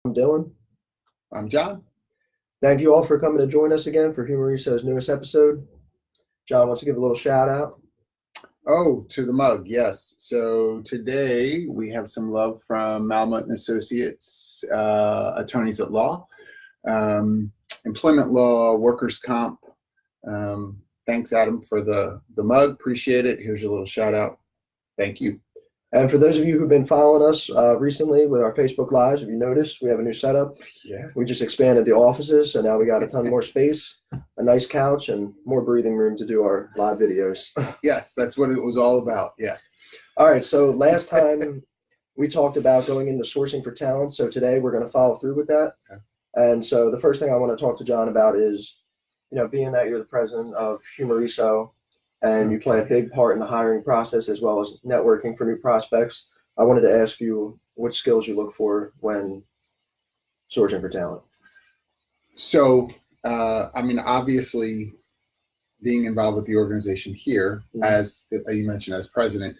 I'm Dylan. I'm John. Thank you all for coming to join us again for Humoriso's newest episode. John wants to give a little shout out. Oh, to the mug, yes. So today we have some love from Malmut and Associates, attorneys at law, um, employment law, workers' comp. Thanks, Adam, for the mug. Appreciate it. Here's your little shout out. Thank you. And for those of you who've been following us recently with our Facebook Lives, if you noticed, we have a new setup. Yeah. We just expanded the offices, so now we got a ton more space, a nice couch, and more breathing room to do our live videos. Yes, that's what it was all about. Yeah. All right, so last time we talked about going into sourcing for talent, so today we're going to follow through with that. Okay. And so the first thing I want to talk to John about is, being that you're the president of Humoriso, and you play a big part in the hiring process as well as networking for new prospects. I wanted to ask you what skills you look for when sourcing for talent. So, obviously, being involved with the organization here, as you mentioned, as president,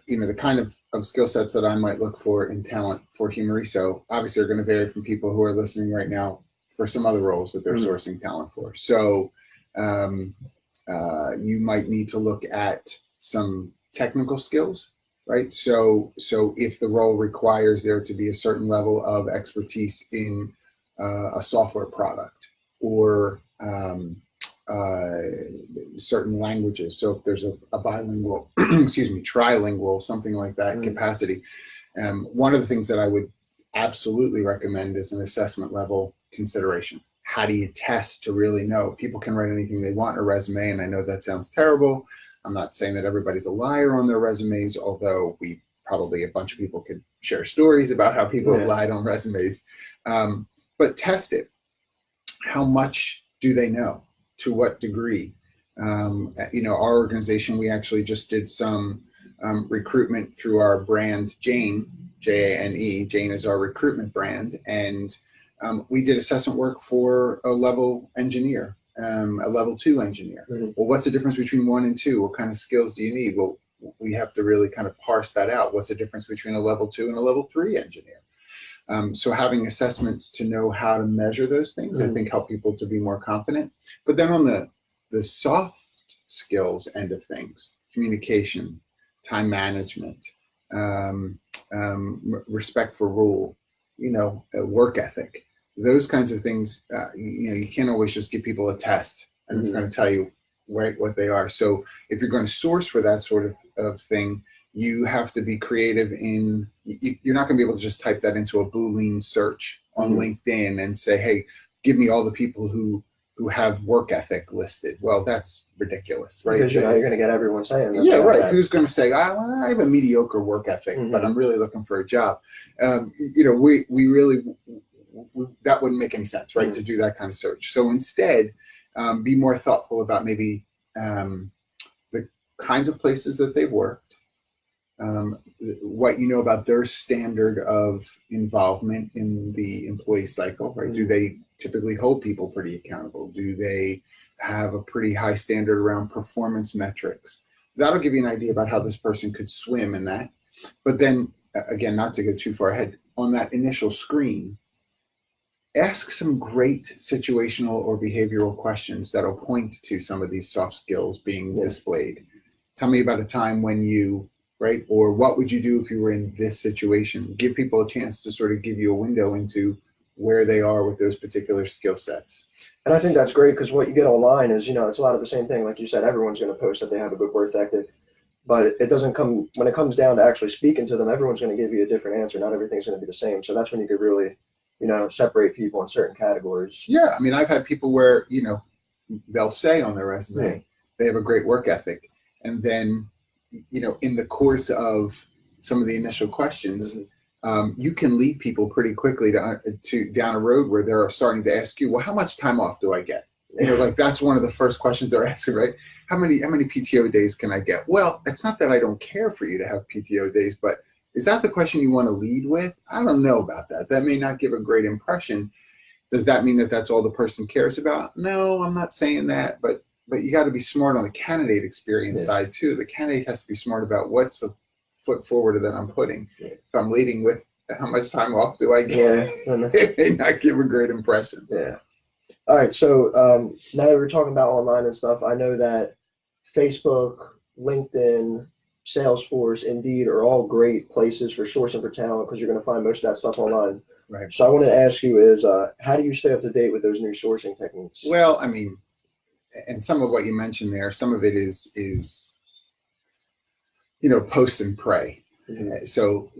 the kind of skill sets that I might look for in talent for Humoriso obviously are going to vary from people who are listening right now for some other roles that they're sourcing talent for. So, you might need to look at some technical skills, right? So if the role requires there to be a certain level of expertise in a software product or certain languages. So if there's a bilingual, trilingual, something like that capacity. One of the things that I would absolutely recommend is an assessment level consideration. How do you test to really know? People can write anything they want in a resume, and I know that sounds terrible. I'm not saying that everybody's a liar on their resumes, although a bunch of people could share stories about how people have lied on resumes. But test it. How much do they know? To what degree? Our organization, we actually just did some recruitment through our brand, Jane, Jane. Jane is our recruitment brand, and we did assessment work for a level engineer, a level 2 engineer. Well, what's the difference between 1 and 2? What kind of skills do you need? Well, we have to really kind of parse that out. What's the difference between a level 2 and a level 3 engineer? So having assessments to know how to measure those things, I think help people to be more confident. But then on the soft skills end of things, communication, time management, respect for rule, work ethic, those kinds of things. You can't always just give people a test and it's going to tell you right what they are. So if you're going to source for that sort of thing, you have to be creative you're not going to be able to just type that into a Boolean search on LinkedIn and say, hey, give me all the people who have work ethic listed. Well, that's ridiculous, right? Because you're going to get everyone saying that. Yeah, right. Who's going to say, I have a mediocre work ethic, but I'm really looking for a job? We really, that wouldn't make any sense, right? To do that kind of search. So instead, be more thoughtful about maybe the kinds of places that they've worked, what you know about their standard of involvement in the employee cycle, right? Do they typically hold people pretty accountable? Do they have a pretty high standard around performance metrics? That'll give you an idea about how this person could swim in that. But then, again, not to go too far ahead, on that initial screen, ask some great situational or behavioral questions that'll point to some of these soft skills being displayed. Tell me about a time when you, right? Or what would you do if you were in this situation? Give people a chance to sort of give you a window into where they are with those particular skill sets. And I think that's great because what you get online is, it's a lot of the same thing. Like you said, everyone's going to post that they have a good work ethic, but it doesn't come, when it comes down to actually speaking to them, everyone's going to give you a different answer. Not everything's going to be the same. So that's when you could really, separate people in certain categories. Yeah. I mean, I've had people where, they'll say on their resume, they have a great work ethic. And then, in the course of some of the initial questions, you can lead people pretty quickly to down a road where they're starting to ask you, well, how much time off do I get? Like that's one of the first questions they're asking, right? How many PTO days can I get? Well, it's not that I don't care for you to have PTO days, but is that the question you want to lead with? I don't know about that. That may not give a great impression. Does that mean that that's all the person cares about? No, I'm not saying that, but you got to be smart on the candidate experience side too. The candidate has to be smart about what's the foot forward that I'm putting. If I'm leading with how much time off do I get? Yeah. It may not give a great impression. Yeah. All right. So now that we're talking about online and stuff, I know that Facebook, LinkedIn, Salesforce, Indeed are all great places for sourcing for talent because you're going to find most of that stuff online. Right. So I want to ask you is how do you stay up to date with those new sourcing techniques? Well, I mean, and some of what you mentioned there, some of it is post and pray. Mhm. So,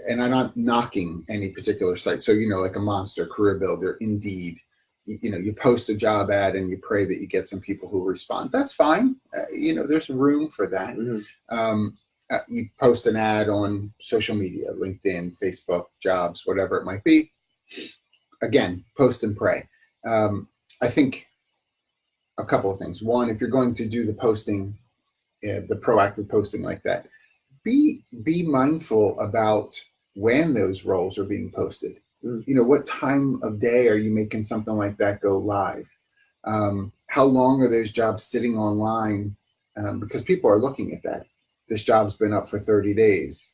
and I'm not knocking any particular site. So, like a Monster, Career Builder, Indeed, you post a job ad and you pray that you get some people who respond. That's fine. There's room for that. Mhm. You post an ad on social media, LinkedIn, Facebook, jobs, whatever it might be. Again, post and pray. I think a couple of things. One, if you're going to do the posting, the proactive posting like that, be mindful about when those roles are being posted. What time of day are you making something like that go live? How long are those jobs sitting online? Because people are looking at that. This job's been up for 30 days,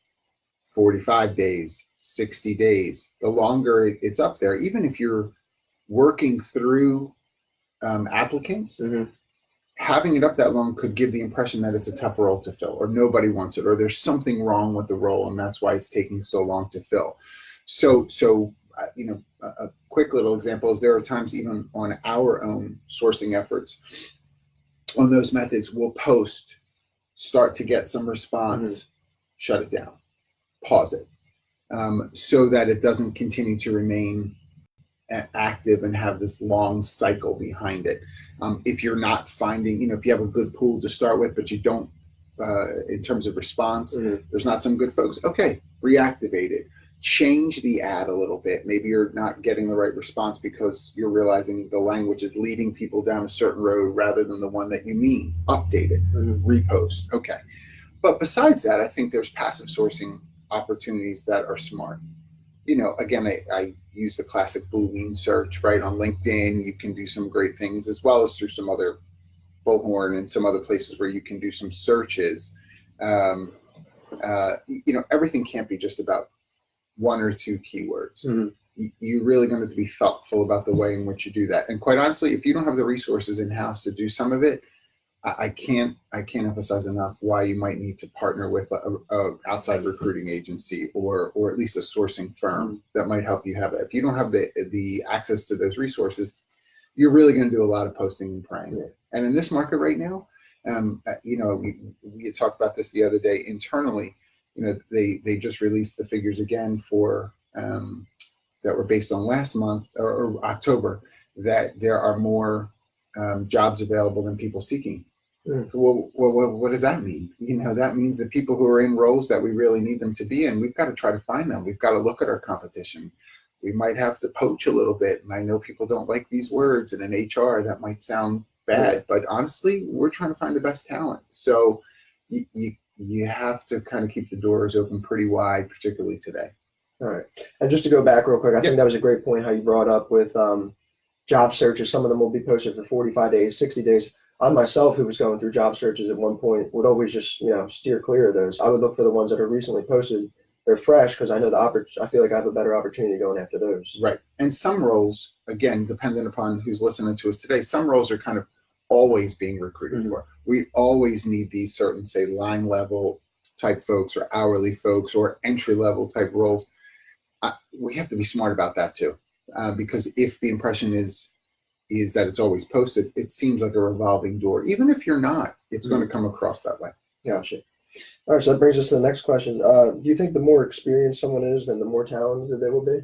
45 days, 60 days. The longer it's up there, even if you're working through applicants, Mhm. having it up that long could give the impression that it's a tough role to fill, or nobody wants it, or there's something wrong with the role, and that's why it's taking so long to fill. So a quick little example is there are times even on our own sourcing efforts, on those methods, we'll post, start to get some response, shut it down, pause it, so that it doesn't continue to remain active and have this long cycle behind it. If you're not finding, if you have a good pool to start with, but you don't, in terms of response, there's not some good folks, okay, reactivate it. Change the ad a little bit. Maybe you're not getting the right response because you're realizing the language is leading people down a certain road rather than the one that you mean. Update it, repost. Okay. But besides that, I think there's passive sourcing opportunities that are smart. Again, I use the classic Boolean search, right? On LinkedIn, you can do some great things, as well as through some other Bullhorn and some other places where you can do some searches. Everything can't be just about one or two keywords. You're really going to be thoughtful about the way in which you do that. And quite honestly, if you don't have the resources in-house to do some of it, I can't emphasize enough why you might need to partner with a outside recruiting agency or at least a sourcing firm that might help you have it. If you don't have the access to those resources, you're really going to do a lot of posting and praying. And in this market right now, we had talked about this the other day internally. They just released the figures again for that were based on last month or October, that there are more jobs available than people seeking. Well, what does that mean? That means that people who are in roles that we really need them to be in, we've got to try to find them. We've got to look at our competition. We might have to poach a little bit. And I know people don't like these words, and in HR that might sound bad, but honestly, we're trying to find the best talent. So you have to kind of keep the doors open pretty wide, particularly today. All right. And just to go back real quick, I think that was a great point how you brought up with job searches. Some of them will be posted for 45 days, 60 days. I myself, who was going through job searches at one point, would always just, steer clear of those. I would look for the ones that are recently posted. They're fresh because I know I feel like I have a better opportunity going after those. Right. And some roles, again, dependent upon who's listening to us today, some roles are kind of always being recruited for. We always need these certain, say, line level type folks or hourly folks or entry level type roles. We have to be smart about that too, because if the impression is that it's always posted, it seems like a revolving door. Even if you're not, it's going to come across that way. Gotcha. All right, so that brings us to the next question. Do you think the more experienced someone is, then the more talented they will be?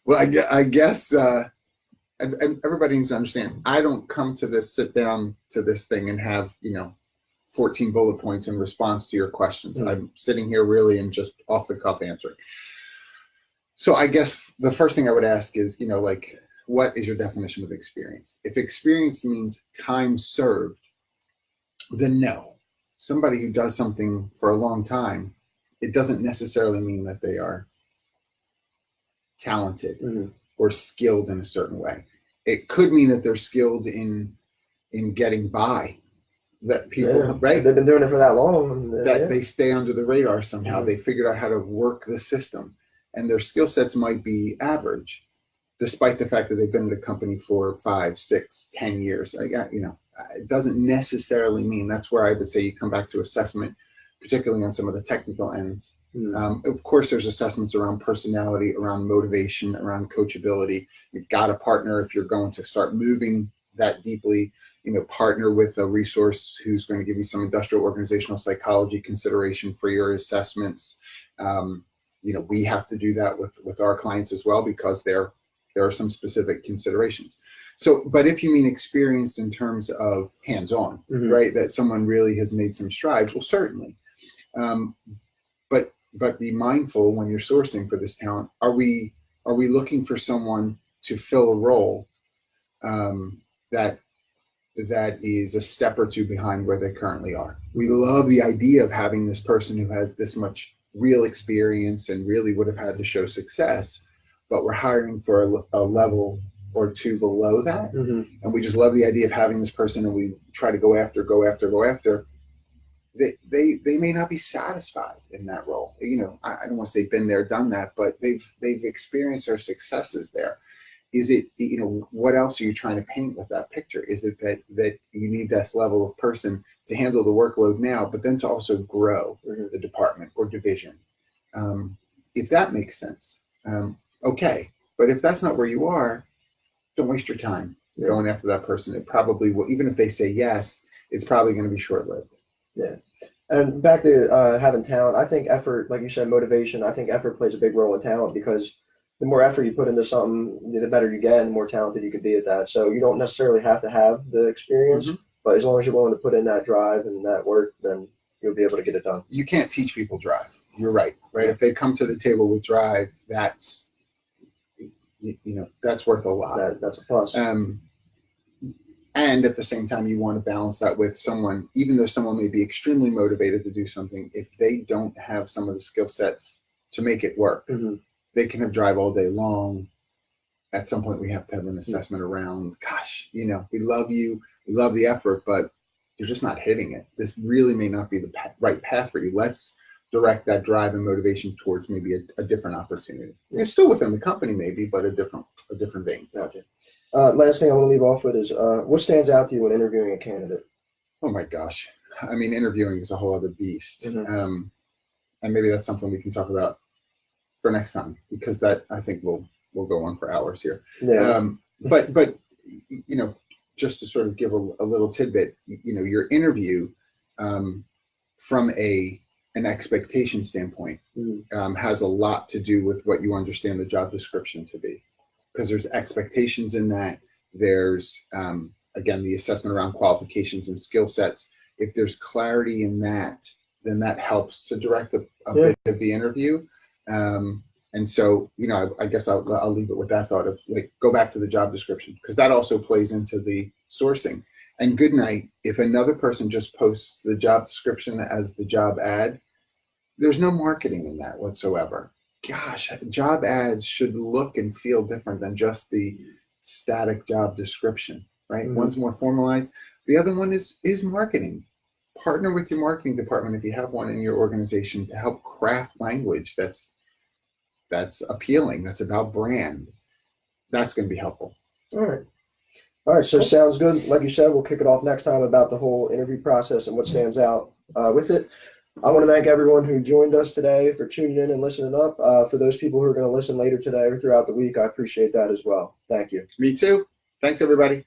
Well, I guess everybody needs to understand, I don't come to sit down to this thing and have, 14 bullet points in response to your questions. I'm sitting here really and just off the cuff answering. So I guess the first thing I would ask is, what is your definition of experience? If experience means time served, then no. Somebody who does something for a long time, it doesn't necessarily mean that they are talented or skilled in a certain way. It could mean that they're skilled in getting by, that people, Yeah. right? They've been doing it for that long. And, That yeah. they stay under the radar somehow. Mhm. They figured out how to work the system, and their skill sets might be average, despite the fact that they've been at a company for 5, 6, 10 years. It doesn't necessarily mean. That's where I would say you come back to assessment, particularly on some of the technical ends. Of course, there's assessments around personality, around motivation, around coachability. You've got a partner if you're going to start moving that deeply. Partner with a resource who's going to give you some industrial organizational psychology consideration for your assessments. We have to do that with our clients as well, because there are some specific considerations. So, but if you mean experience in terms of hands-on, right, that someone really has made some strides, well, certainly. But be mindful when you're sourcing for this talent. Are we looking for someone to fill a role that is a step or two behind where they currently are? We love the idea of having this person who has this much real experience and really would have had to show success, but we're hiring for a level or two below that. And we just love the idea of having this person, and we try to go after. They may not be satisfied in that role. I don't want to say been there, done that, but they've experienced their successes there. Is it, what else are you trying to paint with that picture? Is it that you need this level of person to handle the workload now, but then to also grow the department or division? If that makes sense, okay. But if that's not where you are, don't waste your time going after that person. It probably will, even if they say yes, it's probably going to be short-lived. Yeah. And back to having talent, I think effort, like you said, motivation, I think effort plays a big role in talent, because the more effort you put into something, the better you get and the more talented you can be at that. So you don't necessarily have to have the experience, but as long as you're willing to put in that drive and that work, then you'll be able to get it done. You can't teach people drive. You're right? If they come to the table with drive, that's worth a lot. That's a plus. And at the same time, you want to balance that with someone, even though someone may be extremely motivated to do something, if they don't have some of the skill sets to make it work, they can have drive all day long. At some point, we have to have an assessment around, gosh, we love you, we love the effort, but you're just not hitting it. This really may not be the right path for you. Let's direct that drive and motivation towards maybe a different opportunity. It's still within the company maybe, but a different vein. Gotcha. Last thing I want to leave off with is what stands out to you when interviewing a candidate? Oh my gosh. I mean, interviewing is a whole other beast. And maybe that's something we can talk about for next time, because that, I think, will go on for hours here. Yeah. But just to sort of give a little tidbit, your interview from an expectation standpoint has a lot to do with what you understand the job description to be, because there's expectations in that. There's again, the assessment around qualifications and skill sets. If there's clarity in that, then that helps to direct a bit of the interview. And so, I guess I'll leave it with that thought of, like, go back to the job description, because that also plays into the sourcing. And good night, if another person just posts the job description as the job ad, there's no marketing in that whatsoever. Gosh, job ads should look and feel different than just the static job description, right? One's more formalized. The other one is marketing. Partner with your marketing department, if you have one in your organization, to help craft language that's appealing, that's about brand. That's going to be helpful. All right, so sounds good. Like you said, we'll kick it off next time about the whole interview process and what stands out with it. I want to thank everyone who joined us today for tuning in and listening up. For those people who are going to listen later today or throughout the week, I appreciate that as well. Thank you. Me too. Thanks, everybody.